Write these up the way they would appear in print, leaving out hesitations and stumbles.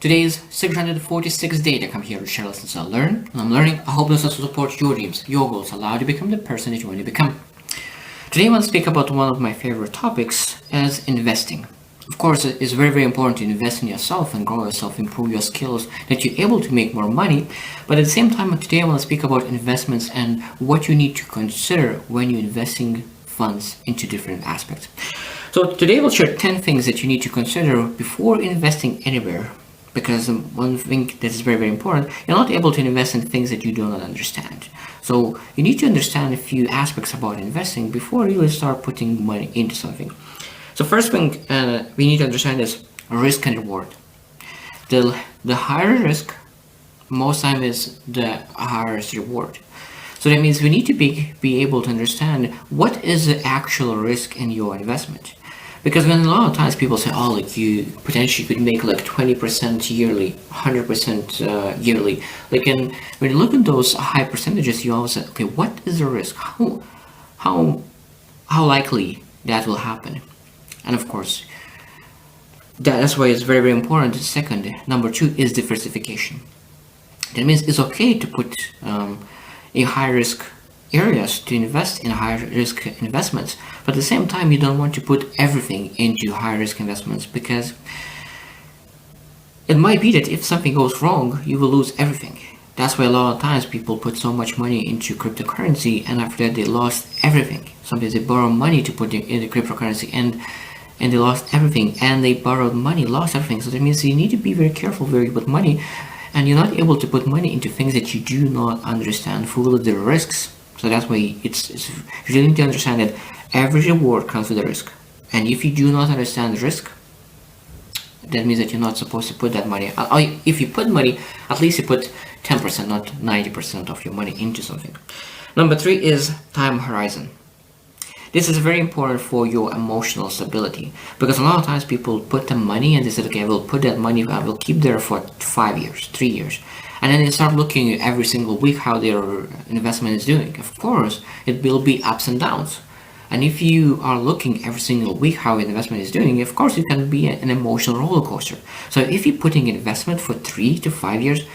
Today is 646 day to come here to share lessons I learn, and I'm learning. I hope this will support your dreams, your goals, allow you to become the person that you want to become. Today I want to speak about one of my favorite topics as investing. Of course, it's very important to invest in yourself and grow yourself, improve your skills, that you're able to make more money. But at the same time, today I want to speak about investments and what you need to consider when you're investing funds into different aspects. So today we'll share 10 things that you need to consider before investing anywhere. Because one thing that is very important, you're not able to invest in things that you do not understand. So you need to understand a few aspects about investing before you really start putting money into something. So first thing we need to understand is risk and reward. The higher risk, most time is the highest reward. So that means we need to be able to understand what is the actual risk in your investment. Because when a lot of times people say, oh, like you potentially could make like 20% yearly, 100% yearly. When you look at those high percentages, you always say, okay, what is the risk? How likely that will happen? And of course, that's why it's very important. Second, number two is diversification. That means it's okay to put a high risk areas to invest in high risk investments, but at the same time you don't want to put everything into high risk investments, because it might be that if something goes wrong you will lose everything. That's why a lot of times people put so much money into cryptocurrency and after that they lost everything. Sometimes they borrow money to put into cryptocurrency and they lost everything, and they borrowed money, lost everything. So that means you need to be very careful where you put money, and you're not able to put money into things that you do not understand fully the risks. So that's why it's really need to understand that every reward comes with a risk. And if you do not understand the risk, that means that you're not supposed to put that money. If you put money, at least you put 10%, not 90% of your money into something. Number three is time horizon. This is very important for your emotional stability, because a lot of times people put the money and they say, okay, I will put that money, I will keep there for 5 years, 3 years. And then they start looking every single week how their investment is doing. Of course, it will be ups and downs. And if you are looking every single week how your investment is doing, of course, it can be an emotional roller coaster. So if you're putting investment for 3 to 5 years,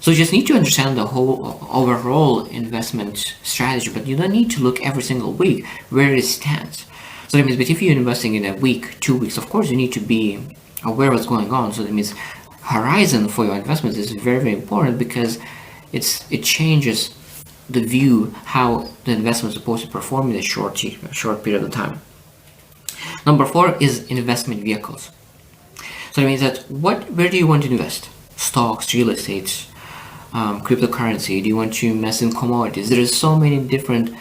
so you just need to understand the whole overall investment strategy, but you don't need to look every single week where it stands. So that means, but if you're investing in a week, 2 weeks, of course, you need to be aware of what's going on. So that means horizon for your investments is very important, because it changes the view how the investment is supposed to perform in a short period of time. Number four is investment vehicles. So that means that where do you want to invest? Stocks, real estate, cryptocurrency. Do you want to invest in commodities? There is so many different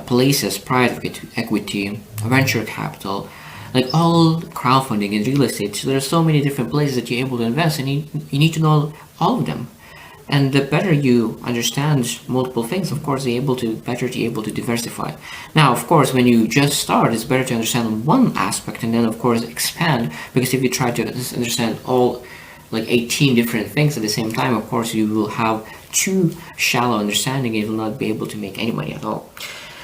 places: private equity, venture capital, like all crowdfunding and real estate. So there are so many different places that you're able to invest, and you need to know all of them. And the better you understand multiple things, of course, better to be able to diversify. Now, of course, when you just start, it's better to understand one aspect and then, of course, expand, because if you try to understand all like 18 different things at the same time, of course, you will have too shallow understanding and you will not be able to make any money at all.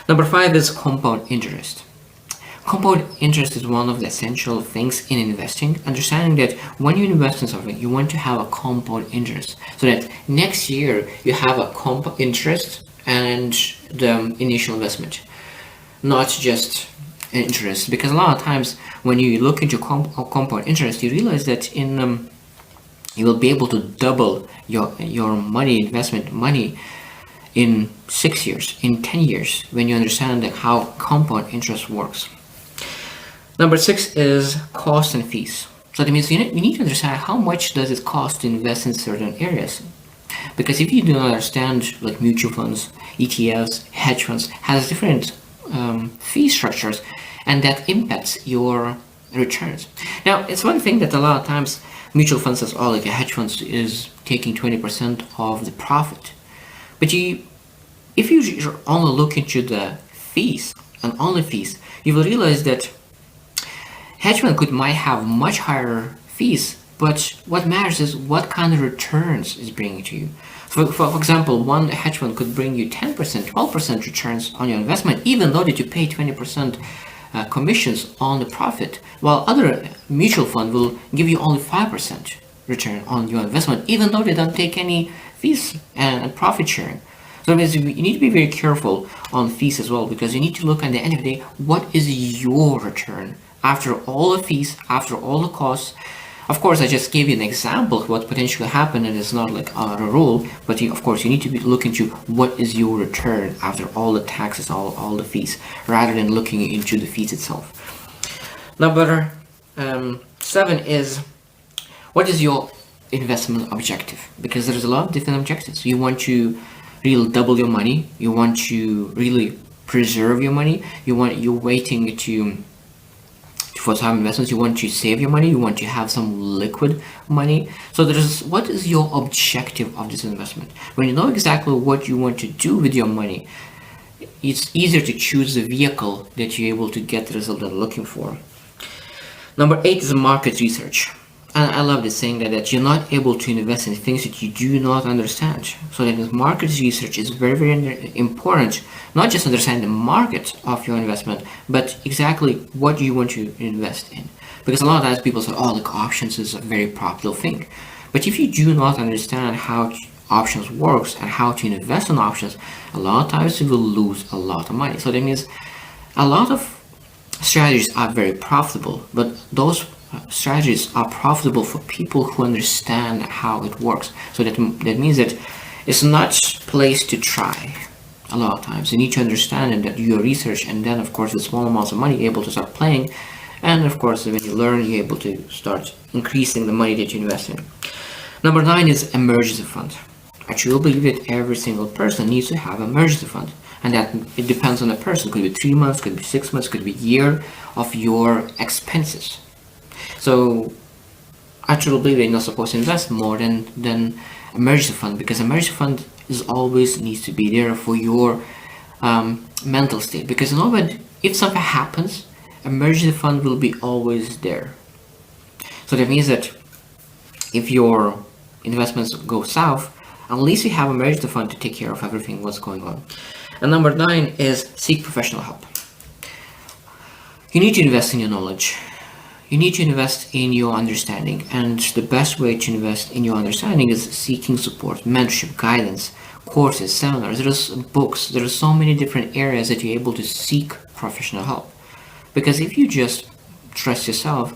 Number five is compound interest. Compound interest is one of the essential things in investing. Understanding that when you invest in something, you want to have a compound interest, so that next year you have a compound interest and the initial investment, not just interest. Because a lot of times when you look into compound interest, you realize that you will be able to double your investment money in 6 years, in 10 years, when you understand how compound interest works. Number six is cost and fees. So that means you need to understand how much does it cost to invest in certain areas. Because if you do not understand, like mutual funds, ETFs, hedge funds, has different fee structures, and that impacts your returns. Now, it's one thing that a lot of times mutual funds as well, like a hedge fund is taking 20% of the profit. But if you only look into the fees and only fees, you will realize that hedge fund might have much higher fees, but what matters is what kind of returns is bringing to you. For example, one hedge fund could bring you 10%, 12% returns on your investment, even though that you pay 20% commissions on the profit, while other mutual fund will give you only 5%. return on your investment, even though they don't take any fees and profit sharing. So that means you need to be very careful on fees as well, because you need to look at the end of the day, what is your return after all the fees, after all the costs. Of course, I just gave you an example of what potentially happened, and it's not like a rule, but of course you need to be looking into what is your return after all the taxes, all the fees, rather than looking into the fees itself. Number 7 is, what is your investment objective? Because there's a lot of different objectives. You want to really double your money. You want to really preserve your money. You're waiting to for some investments. You want to save your money. You want to have some liquid money. So what is your objective of this investment? When you know exactly what you want to do with your money, it's easier to choose the vehicle that you're able to get the result that you're looking for. Number 8 is market research. And I love this saying that you're not able to invest in things that you do not understand. So that market research is very, very important. Not just understand the market of your investment, but exactly what you want to invest in. Because a lot of times people say, oh, like options is a very popular thing. But if you do not understand how options works and how to invest in options, a lot of times you will lose a lot of money. So that means a lot of strategies are very profitable, but those strategies are profitable for people who understand how it works. So that means that it's not place to try. A lot of times you need to understand and that you research, and then of course with small amounts of money you're able to start playing, and of course when you learn you're able to start increasing the money that you invest in. Number 9 is emergency fund. I truly believe that every single person needs to have an emergency fund, and that it depends on the person. It could be 3 months, could be 6 months, could be a year of your expenses. So I truly believe that you're not supposed to invest more than emergency fund, because emergency fund is always needs to be there for your mental state. Because you know what, if something happens, emergency fund will be always there. So that means that if your investments go south, at least you have emergency fund to take care of everything what's going on. And number 9 is seek professional help. You need to invest in your knowledge. You need to invest in your understanding, and the best way to invest in your understanding is seeking support, mentorship, guidance, courses, seminars. There's books. There are so many different areas that you're able to seek professional help. Because if you just trust yourself,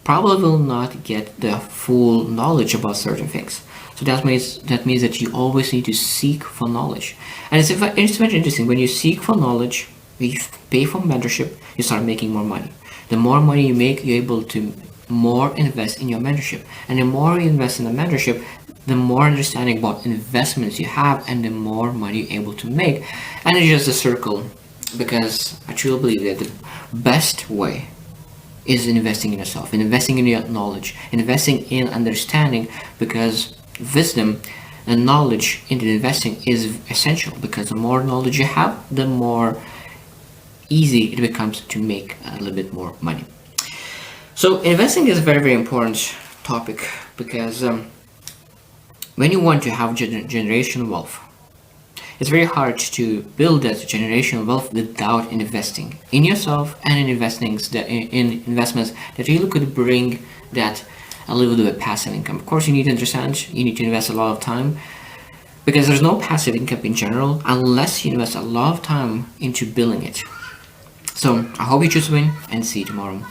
probably will not get the full knowledge about certain things. So that means that you always need to seek for knowledge. And it's very interesting, when you seek for knowledge, you pay for mentorship, you start making more money. The more money you make, you're able to more invest in your mentorship. And the more you invest in the mentorship, the more understanding about investments you have, and the more money you're able to make. And it's just a circle, because I truly believe that the best way is investing in yourself, investing in your knowledge, investing in understanding, because wisdom and knowledge in the investing is essential, because the more knowledge you have, the more easy it becomes to make a little bit more money. So investing is a very, very important topic, because when you want to have generational wealth, it's very hard to build that generational wealth without investing in yourself and in investments that really could bring that a little bit of passive income. Of course, you need to understand, you need to invest a lot of time, because there's no passive income in general unless you invest a lot of time into building it. So I hope you choose to win, and see you tomorrow.